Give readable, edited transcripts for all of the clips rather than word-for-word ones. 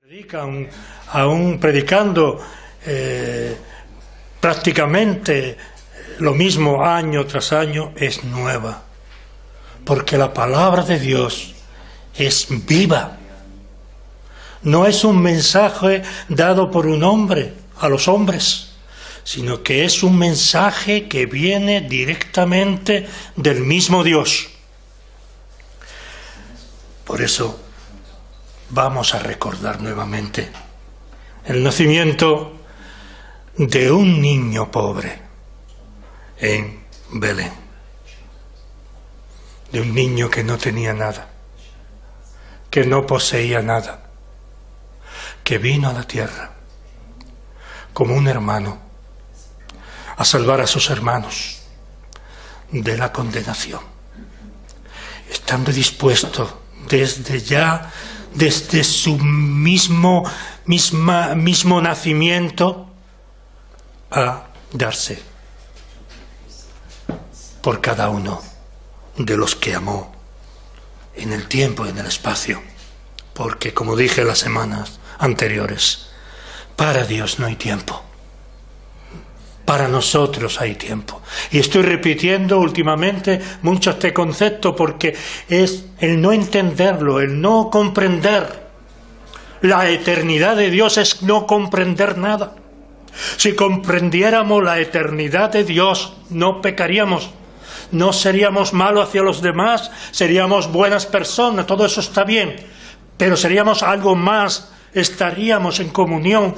Predican, aún predicando prácticamente lo mismo año tras año, es nueva, porque la palabra de Dios es viva. No es un mensaje dado por un hombre a los hombres, sino que es un mensaje que viene directamente del mismo Dios. Por eso vamos a recordar nuevamente el nacimiento de un niño pobre en Belén, de un niño que no tenía nada, que no poseía nada, que vino a la tierra como un hermano a salvar a sus hermanos de la condenación, estando dispuesto desde su mismo nacimiento a darse por cada uno de los que amó en el tiempo y en el espacio, porque, como dije las semanas anteriores, para Dios no hay tiempo, para nosotros hay tiempo. Y estoy repitiendo últimamente mucho este concepto porque es el no entenderlo, el no comprender. La eternidad de Dios es no comprender nada. Si comprendiéramos la eternidad de Dios, no pecaríamos, no seríamos malos hacia los demás, seríamos buenas personas, todo eso está bien, pero seríamos algo más, estaríamos en comunión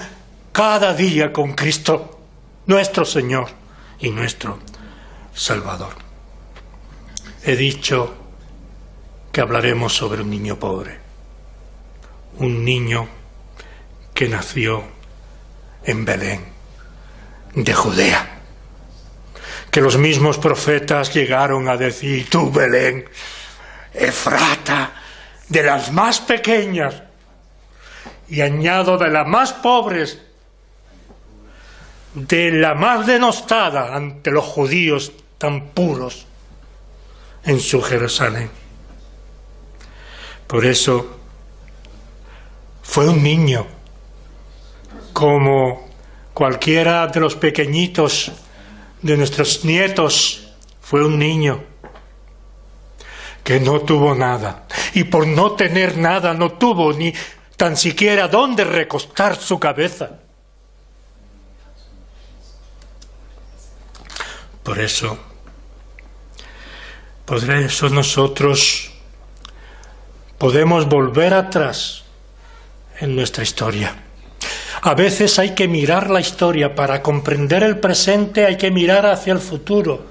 cada día con Cristo, nuestro Señor y nuestro Salvador. He dicho que hablaremos sobre un niño pobre, un niño que nació en Belén, de Judea, que los mismos profetas llegaron a decir: tú, Belén, Efrata, de las más pequeñas, y añado de las más pobres, de la más denostada ante los judíos tan puros en su Jerusalén. Por eso fue un niño, como cualquiera de los pequeñitos de nuestros nietos, fue un niño que no tuvo nada, y por no tener nada no tuvo ni tan siquiera dónde recostar su cabeza. Por eso nosotros podemos volver atrás en nuestra historia. A veces hay que mirar la historia para comprender el presente, hay que mirar hacia el futuro.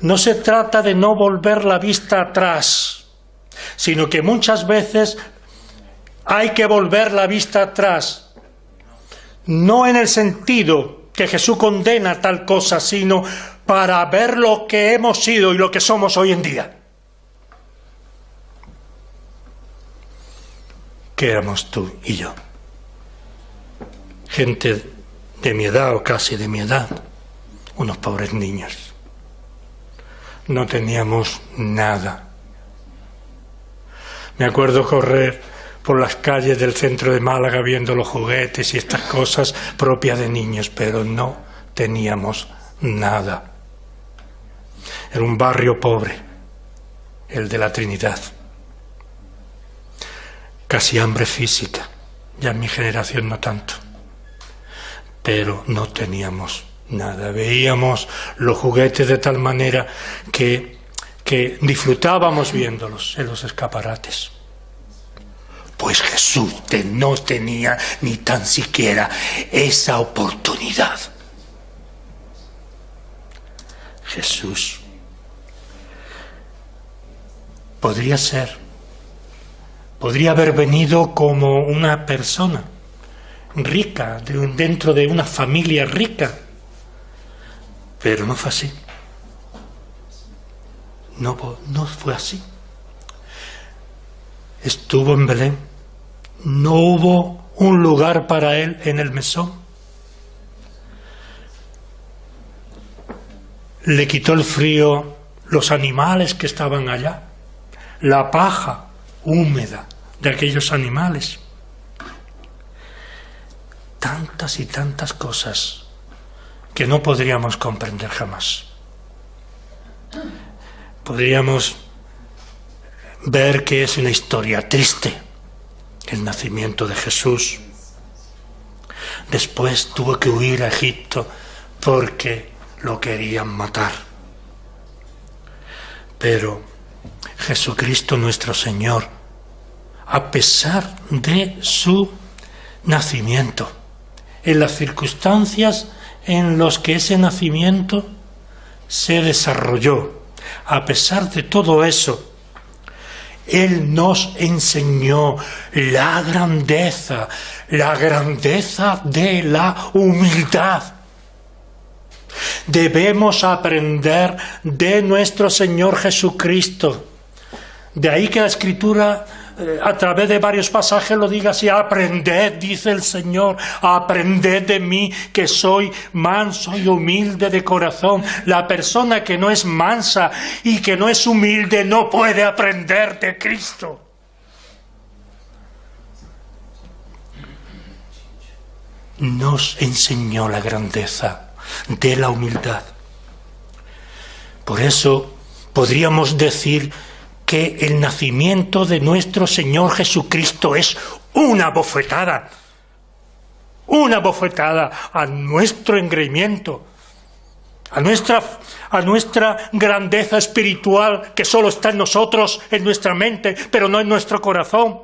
No se trata de no volver la vista atrás, sino que muchas veces hay que volver la vista atrás, no en el sentido que Jesús condena tal cosa, sino para ver lo que hemos sido y lo que somos hoy en día. ¿Qué éramos tú y yo? Gente de mi edad o casi de mi edad, unos pobres niños. No teníamos nada. Me acuerdo correr por las calles del centro de Málaga viendo los juguetes y estas cosas propias de niños, pero no teníamos nada. Era un barrio pobre, el de la Trinidad. Casi hambre física, ya en mi generación no tanto. Pero no teníamos nada. Veíamos los juguetes de tal manera que disfrutábamos viéndolos en los escaparates. Pues Jesús no tenía ni tan siquiera esa oportunidad. Jesús podría haber venido como una persona rica, dentro de una familia rica, pero no fue así. No fue así. Estuvo en Belén, no hubo un lugar para él en el mesón. Le quitó el frío los animales que estaban allá, la paja húmeda de aquellos animales. tantas y tantas cosas que no podríamos comprender jamás. Podríamos ver que es una historia triste el nacimiento de Jesús. Después tuvo que huir a Egipto porque lo querían matar. Pero Jesucristo nuestro Señor, a pesar de su nacimiento, en las circunstancias en las que ese nacimiento se desarrolló, a pesar de todo eso, Él nos enseñó la grandeza de la humildad. Debemos aprender de nuestro Señor Jesucristo. De ahí que la Escritura, a través de varios pasajes, lo diga así: aprended, dice el Señor, aprended de mí, que soy manso y humilde de corazón. La persona que no es mansa y que no es humilde no puede aprender de Cristo. Nos enseñó la grandeza de la humildad. Por eso podríamos decir que el nacimiento de nuestro Señor Jesucristo es una bofetada a nuestro engreimiento, a nuestra grandeza espiritual que solo está en nosotros, en nuestra mente, pero no en nuestro corazón.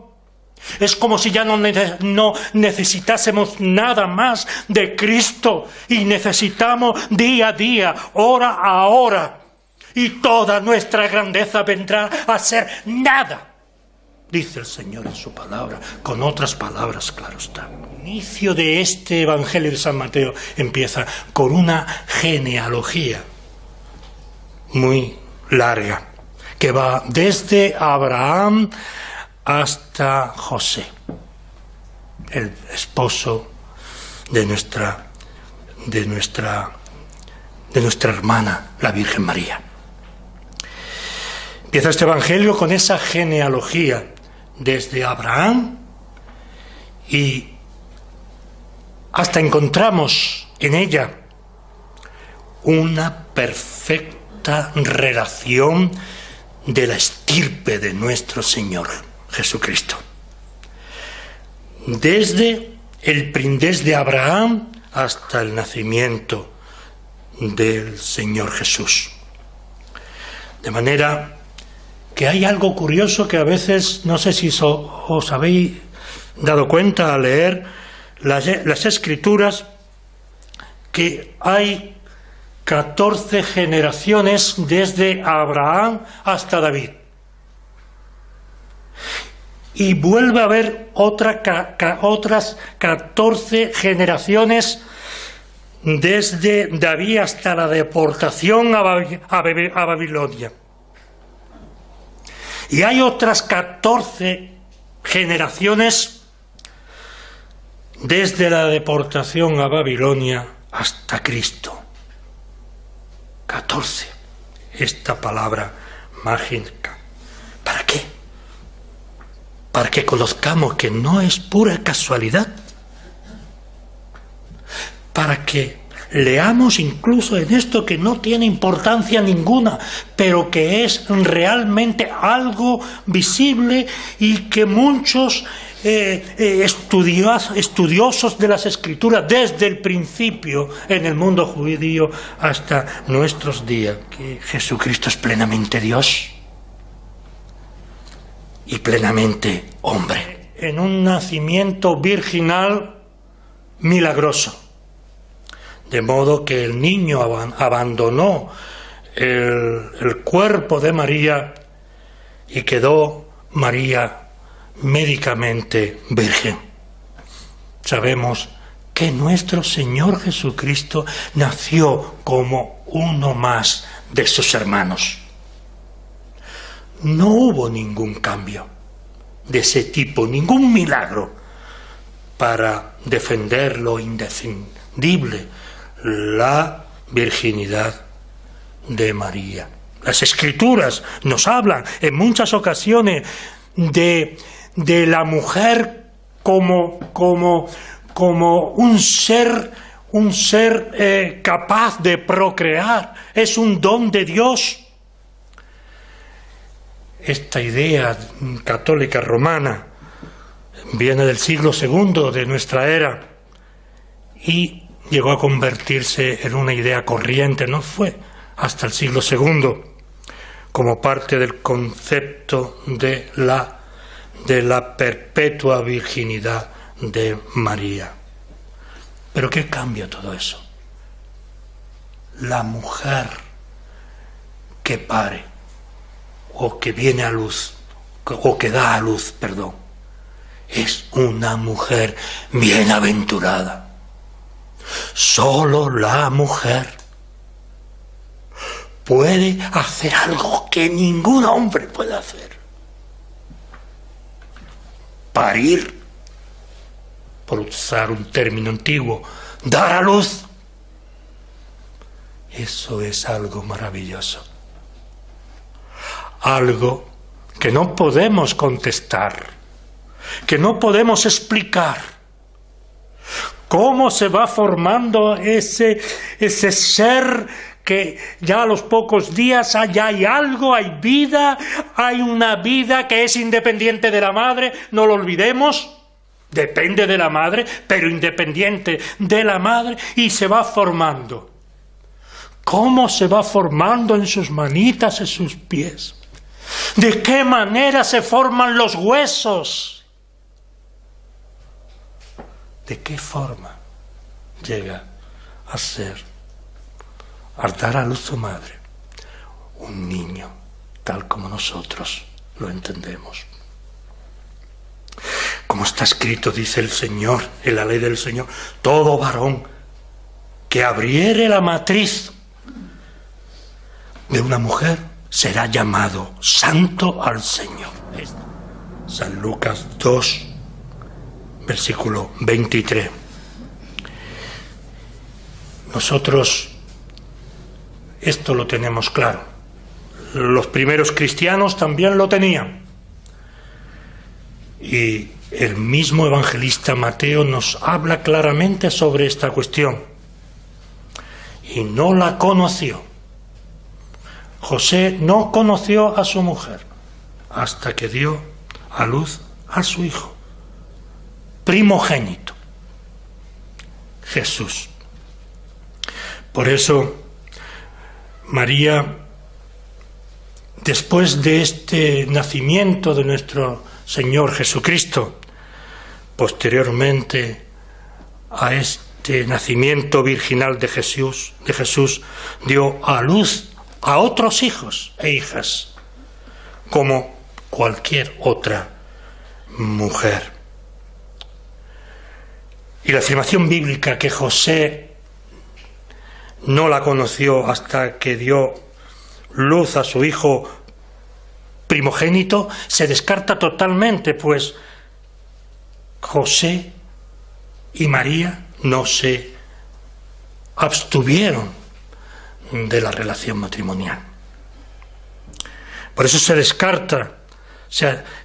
Es como si ya no necesitásemos nada más de Cristo y necesitamos día a día, hora a hora. Y toda nuestra grandeza vendrá a ser nada, dice el Señor en su palabra. Con otras palabras, claro está. El inicio de este Evangelio de San Mateo empieza con una genealogía muy larga, que va desde Abraham hasta José, el esposo de nuestra hermana, la Virgen María. Empieza este Evangelio con esa genealogía desde Abraham y hasta encontramos en ella una perfecta relación de la estirpe de nuestro Señor Jesucristo. Desde Abraham hasta el nacimiento del Señor Jesús. De manera que hay algo curioso que a veces, no sé si os habéis dado cuenta al leer las Escrituras, que hay 14 generaciones desde Abraham hasta David. Y vuelve a haber otras 14 generaciones desde David hasta la deportación a Babilonia. Y hay otras 14 generaciones desde la deportación a Babilonia hasta Cristo. 14. Esta palabra mágica. ¿Para qué? Para que conozcamos que no es pura casualidad. Para que leamos incluso en esto que no tiene importancia ninguna, pero que es realmente algo visible y que muchos estudiosos de las Escrituras desde el principio en el mundo judío hasta nuestros días, que Jesucristo es plenamente Dios y plenamente hombre, en un nacimiento virginal milagroso. De modo que el niño abandonó el cuerpo de María y quedó María médicamente virgen. Sabemos que nuestro Señor Jesucristo nació como uno más de sus hermanos. No hubo ningún cambio de ese tipo, ningún milagro para defender lo indefendible, la virginidad de María. Las Escrituras nos hablan en muchas ocasiones de la mujer como como un ser capaz de procrear, es un don de Dios. Esta idea católica romana viene del siglo II de nuestra era y llegó a convertirse en una idea corriente, no fue hasta el siglo II, como parte del concepto de la perpetua virginidad de María. ¿Pero qué cambia todo eso? La mujer que pare, o que viene a luz, o que da a luz, perdón, es una mujer bienaventurada. Solo la mujer puede hacer algo que ningún hombre puede hacer. Parir, por usar un término antiguo, dar a luz. Eso es algo maravilloso. Algo que no podemos contestar, que no podemos explicar. ¿Cómo se va formando ese ser que ya a los pocos días ya hay algo, hay vida, hay una vida que es independiente de la madre? No lo olvidemos, depende de la madre, pero independiente de la madre, y se va formando. ¿Cómo se va formando en sus manitas, en sus pies? ¿De qué manera se forman los huesos? ¿De qué forma llega a ser, al dar a luz su madre, un niño tal como nosotros lo entendemos? Como está escrito, dice el Señor, en la ley del Señor, todo varón que abriere la matriz de una mujer será llamado santo al Señor. San Lucas 2, versículo 23. Nosotros esto lo tenemos claro. Los primeros cristianos también lo tenían. Y el mismo evangelista Mateo nos habla claramente sobre esta cuestión. Y no la conoció. José no conoció a su mujer hasta que dio a luz a su hijo primogénito, Jesús. Por eso, María, después de este nacimiento de nuestro Señor Jesucristo, posteriormente a este nacimiento virginal de Jesús, dio a luz a otros hijos e hijas, como cualquier otra mujer. Y la afirmación bíblica que José no la conoció hasta que dio luz a su hijo primogénito se descarta totalmente, pues José y María no se abstuvieron de la relación matrimonial. Por eso se descarta,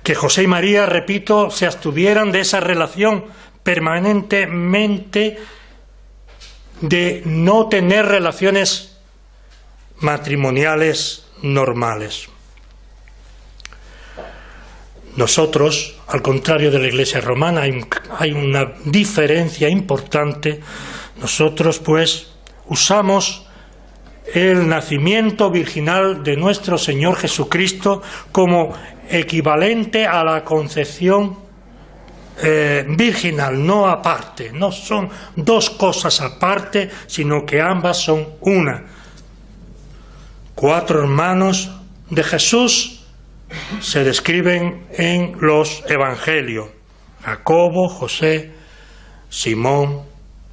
que José y María, repito, se abstuvieran de esa relación permanentemente, de no tener relaciones matrimoniales normales. Nosotros, al contrario de la Iglesia romana, hay una diferencia importante. Nosotros, pues, usamos el nacimiento virginal de nuestro Señor Jesucristo como equivalente a la concepción virginal, no aparte. No son dos cosas aparte, sino que ambas son una. 4 hermanos de Jesús se describen en los evangelios: Jacobo, José, Simón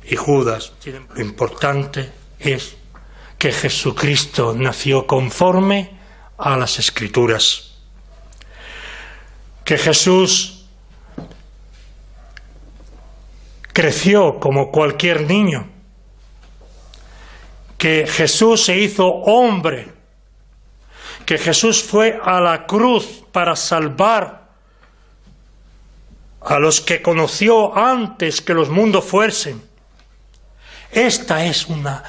y Judas. Lo importante es que Jesucristo nació conforme a las Escrituras, que Jesús creció como cualquier niño, que Jesús se hizo hombre, que Jesús fue a la cruz para salvar a los que conoció antes que los mundos fuesen. Esta es una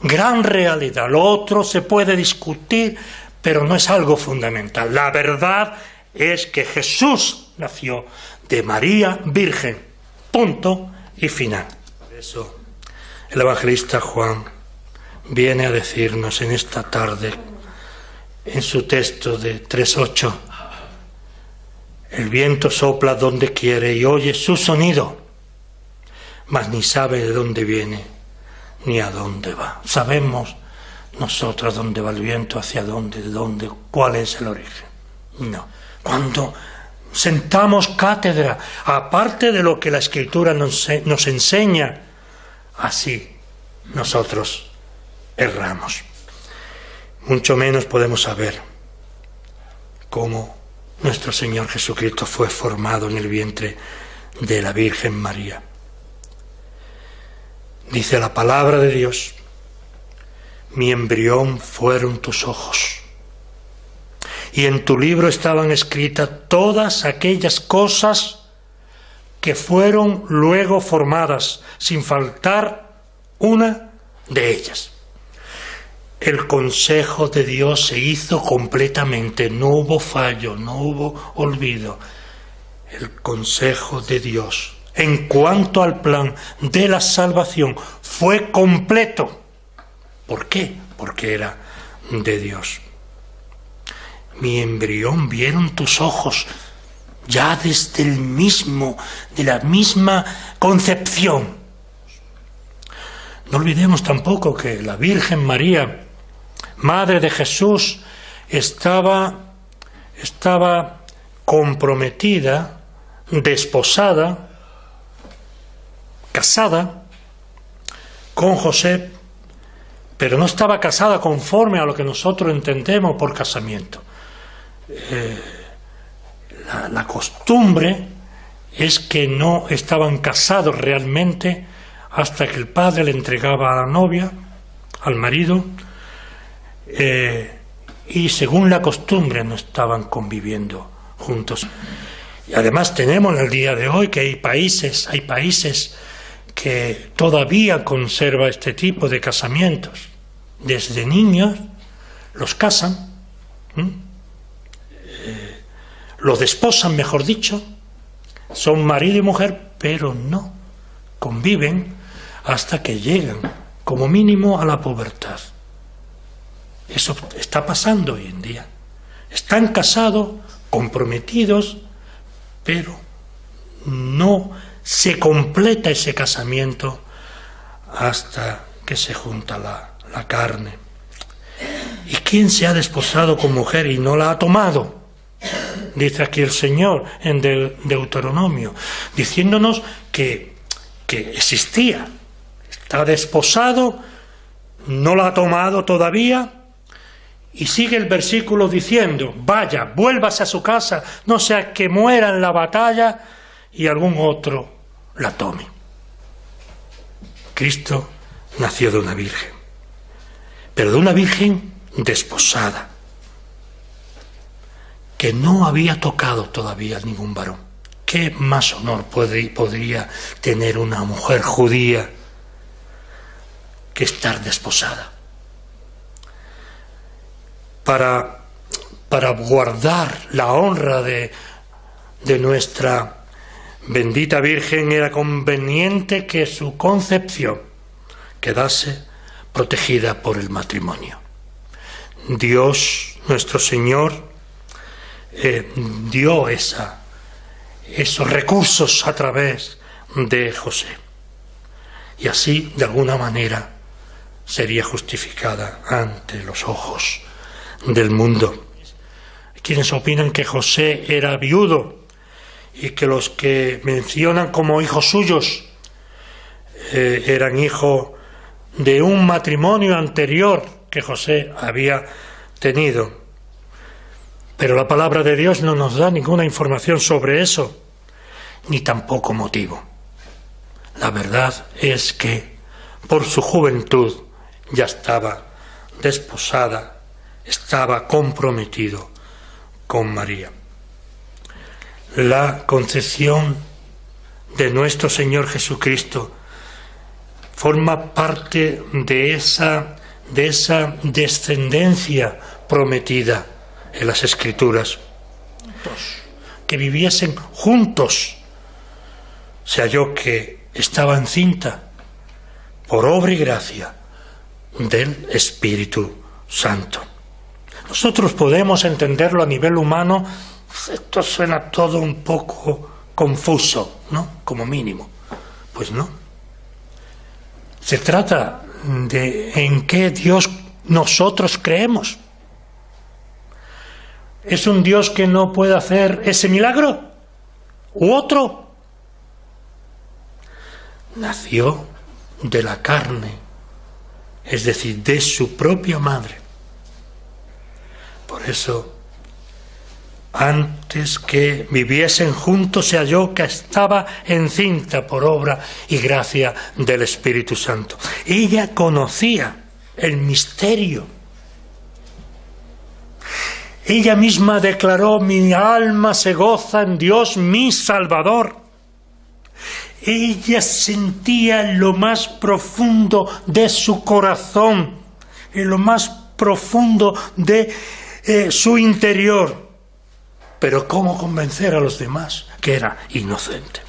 gran realidad. Lo otro se puede discutir, pero no es algo fundamental. La verdad es que Jesús nació de María Virgen. Punto y final. Por eso el evangelista Juan viene a decirnos en esta tarde, en su texto de 3:8, el viento sopla donde quiere y oye su sonido, mas ni sabe de dónde viene ni a dónde va. Sabemos nosotros dónde va el viento, hacia dónde, de dónde, cuál es el origen. No. Cuando sentamos cátedra, aparte de lo que la Escritura nos enseña, así nosotros erramos. Mucho menos podemos saber cómo nuestro Señor Jesucristo fue formado en el vientre de la Virgen María. Dice la palabra de Dios: mi embrión fueron tus ojos, y en tu libro estaban escritas todas aquellas cosas que fueron luego formadas, sin faltar una de ellas. El consejo de Dios se hizo completamente, no hubo fallo, no hubo olvido. El consejo de Dios en cuanto al plan de la salvación fue completo. ¿Por qué? Porque era de Dios. Mi embrión vieron tus ojos, ya desde de la misma concepción. No olvidemos tampoco que la Virgen María, Madre de Jesús, estaba comprometida, desposada, casada con José, pero no estaba casada conforme a lo que nosotros entendemos por casamiento. La costumbre es que no estaban casados realmente hasta que el padre le entregaba a la novia, al marido, y según la costumbre no estaban conviviendo juntos. Y además tenemos en el día de hoy que hay países que todavía conserva este tipo de casamientos. Desde niños los casan, los desposan, mejor dicho, son marido y mujer, pero no conviven hasta que llegan, como mínimo, a la pubertad. Eso está pasando hoy en día. Están casados, comprometidos, pero no se completa ese casamiento hasta que se junta la carne. ¿Y quién se ha desposado con mujer y no la ha tomado? Dice aquí el Señor en Deuteronomio, diciéndonos que existía. Está desposado, no la ha tomado todavía, y sigue el versículo diciendo: vaya, vuélvase a su casa, no sea que muera en la batalla y algún otro la tome. Cristo nació de una virgen, pero de una virgen desposada, que no había tocado todavía a ningún varón. ¿Qué más honor podría tener una mujer judía que estar desposada? Para guardar la honra de nuestra bendita Virgen era conveniente que su concepción quedase protegida por el matrimonio. Dios, nuestro Señor, dio esos recursos a través de José, y así de alguna manera sería justificada ante los ojos del mundo. Hay quienes opinan que José era viudo y que los que mencionan como hijos suyos eran hijos de un matrimonio anterior que José había tenido. Pero la palabra de Dios no nos da ninguna información sobre eso, ni tampoco motivo. La verdad es que por su juventud ya estaba desposada, estaba comprometido con María. La concepción de nuestro Señor Jesucristo forma parte de esa descendencia prometida en las Escrituras. Que viviesen juntos. Se halló que estaba encinta por obra y gracia del Espíritu Santo. Nosotros podemos entenderlo a nivel humano. Esto suena todo un poco confuso, ¿no? Como mínimo. Pues no. Se trata de en qué Dios nosotros creemos. ¿Es un Dios que no puede hacer ese milagro? ¿U otro? Nació de la carne, es decir, de su propia madre. Por eso, antes que viviesen juntos, se halló que estaba encinta por obra y gracia del Espíritu Santo. Ella conocía el misterio. Ella misma declaró: mi alma se goza en Dios mi Salvador. Ella sentía en lo más profundo de su corazón, en lo más profundo de su interior. Pero ¿cómo convencer a los demás que era inocente?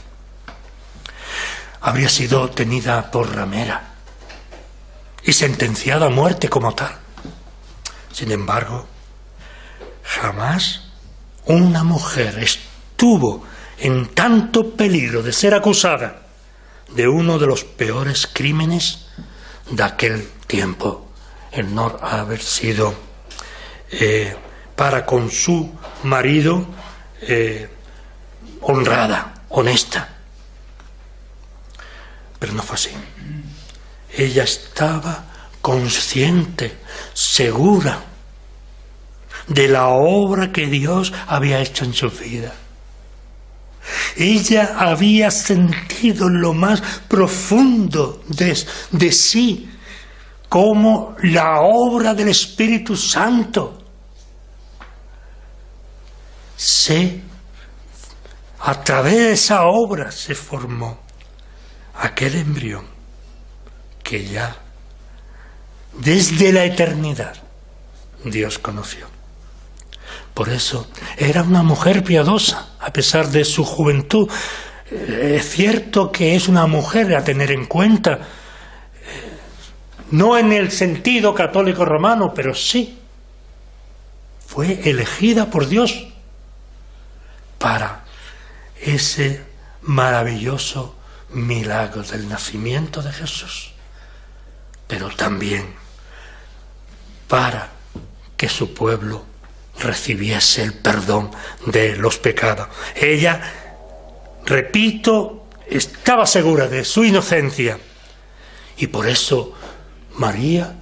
Habría sido tenida por ramera y sentenciada a muerte como tal. Sin embargo, jamás una mujer estuvo en tanto peligro de ser acusada de uno de los peores crímenes de aquel tiempo, el no haber sido para con su marido honrada, honesta. Pero no fue así. Ella estaba consciente, segura de la obra que Dios había hecho en su vida. Ella había sentido en lo más profundo de sí como la obra del Espíritu Santo a través de esa obra se formó aquel embrión que ya desde la eternidad Dios conoció. Por eso era una mujer piadosa, a pesar de su juventud. Es cierto que es una mujer a tener en cuenta, no en el sentido católico romano, pero sí. Fue elegida por Dios para ese maravilloso milagro del nacimiento de Jesús, pero también para que su pueblo recibiese el perdón de los pecados. Ella, repito, estaba segura de su inocencia y por eso María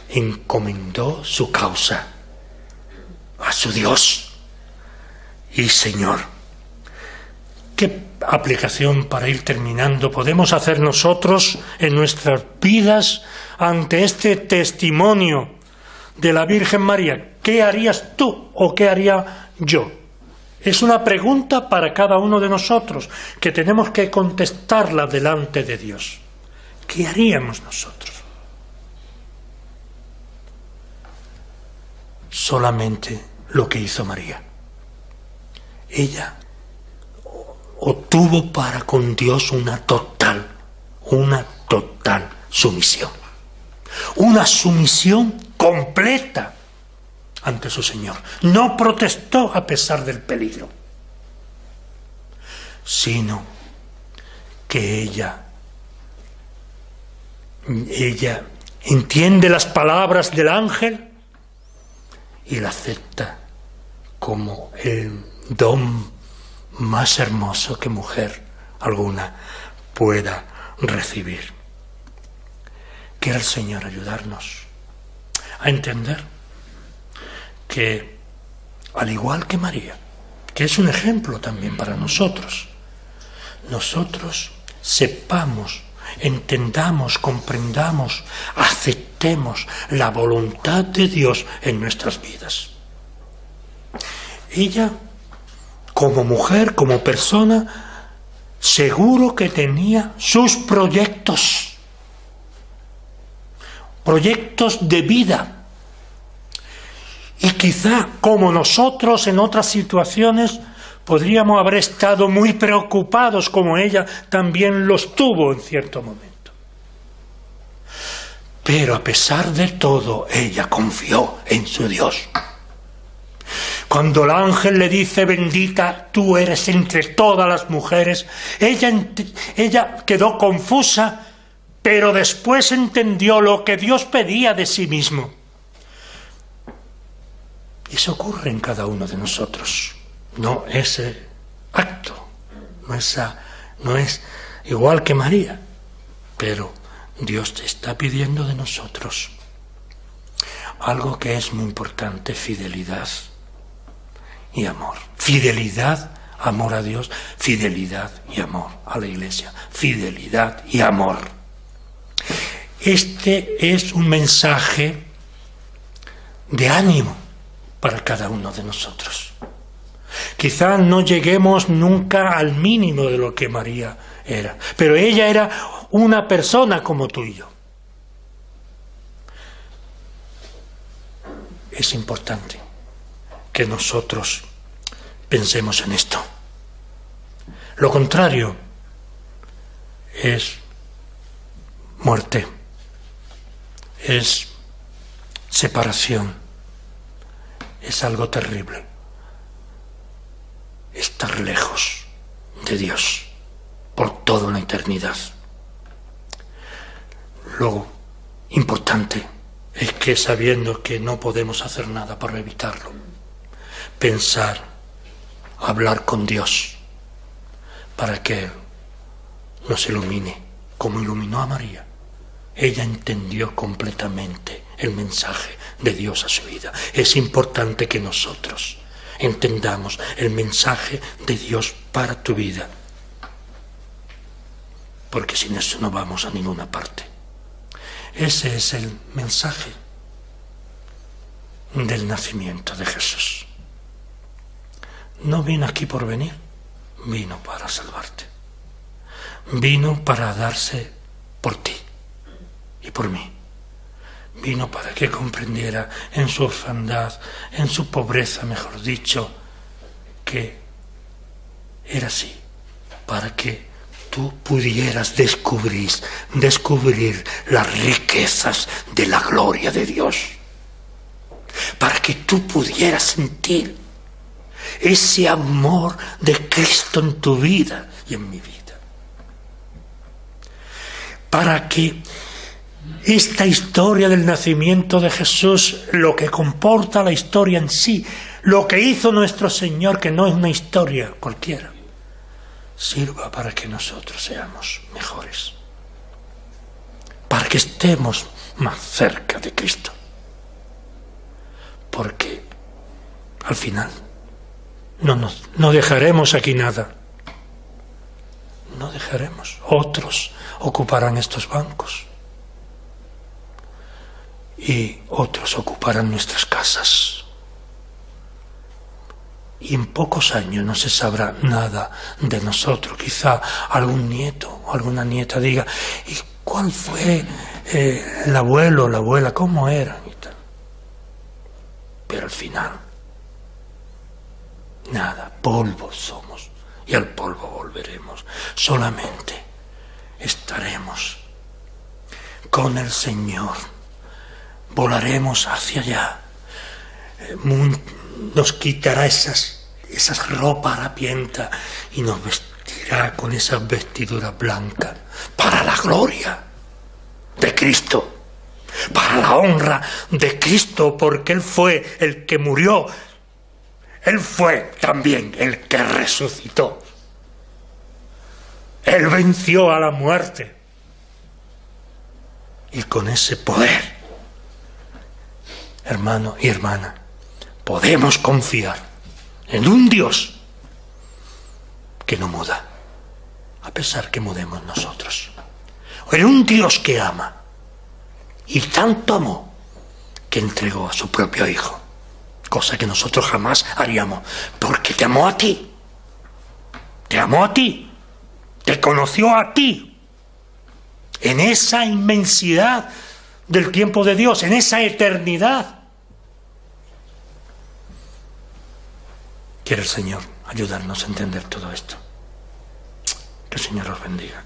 encomendó su causa a su Dios y Señor. ¿Qué aplicación, para ir terminando, podemos hacer nosotros en nuestras vidas ante este testimonio de la Virgen María? ¿Qué harías tú o qué haría yo? Es una pregunta para cada uno de nosotros que tenemos que contestarla delante de Dios. ¿Qué haríamos nosotros? Solamente lo que hizo María. Ella obtuvo para con Dios una total sumisión. Una sumisión completa ante su Señor. No protestó a pesar del peligro, sino que ella entiende las palabras del ángel y la acepta como el don más hermoso que mujer alguna pueda recibir. Quiere el Señor ayudarnos a entender que, al igual que María, que es un ejemplo también para nosotros sepamos, entendamos, comprendamos, aceptemos la voluntad de Dios en nuestras vidas. Ella como mujer, como persona, seguro que tenía sus proyectos de vida. Y quizá, como nosotros en otras situaciones, podríamos haber estado muy preocupados, como ella también los tuvo en cierto momento. Pero a pesar de todo, ella confió en su Dios. Cuando el ángel le dice, bendita tú eres entre todas las mujeres, ella quedó confusa, pero después entendió lo que Dios pedía de sí mismo. Y eso ocurre en cada uno de nosotros. No ese acto, no es igual que María, pero Dios te está pidiendo de nosotros algo que es muy importante: fidelidad y amor. Fidelidad, amor a Dios, fidelidad y amor a la Iglesia, fidelidad y amor. Este es un mensaje de ánimo para cada uno de nosotros. Quizá no lleguemos nunca al mínimo de lo que María era, pero ella era una persona como tú y yo. Es importante que nosotros pensemos en esto. Lo contrario es muerte, es separación, es algo terrible. Estar lejos de Dios por toda una eternidad. Lo importante es que, sabiendo que no podemos hacer nada para evitarlo, pensar, hablar con Dios para que Él nos ilumine como iluminó a María. Ella entendió completamente el mensaje de Dios a su vida. Es importante que nosotros entendamos el mensaje de Dios para tu vida, porque sin eso no vamos a ninguna parte. Ese es el mensaje del nacimiento de Jesús. No vino aquí por venir, vino para salvarte. Vino para darse por ti y por mí. Vino para que comprendiera en su orfandad, en su pobreza, mejor dicho, que era así, para que tú pudieras descubrir las riquezas de la gloria de Dios, para que tú pudieras sentir ese amor de Cristo en tu vida y en mi vida, para que esta historia del nacimiento de Jesús, lo que comporta la historia en sí, lo que hizo nuestro Señor, que no es una historia cualquiera, sirva para que nosotros seamos mejores, para que estemos más cerca de Cristo, porque al final no dejaremos aquí nada, no dejaremos, otros ocuparán estos bancos y otros ocuparán nuestras casas. Y en pocos años no se sabrá nada de nosotros. Quizá algún nieto o alguna nieta diga, ¿y cuál fue el abuelo o la abuela? ¿Cómo eran? Y tal. Pero al final, nada, polvo somos y al polvo volveremos. Solamente estaremos con el Señor. Volaremos hacia allá. Nos quitará esas ropas harapientas y nos vestirá con esas vestiduras blancas para la gloria de Cristo, para la honra de Cristo, porque Él fue el que murió, Él fue también el que resucitó, Él venció a la muerte y con ese poder, hermano y hermana, podemos confiar en un Dios que no muda, a pesar que mudemos nosotros. En un Dios que ama, y tanto amó que entregó a su propio Hijo, cosa que nosotros jamás haríamos, porque te amó a ti te amó a ti, te conoció a ti, en esa inmensidad del tiempo de Dios, en esa eternidad. Quiere el Señor ayudarnos a entender todo esto. Que el Señor os bendiga.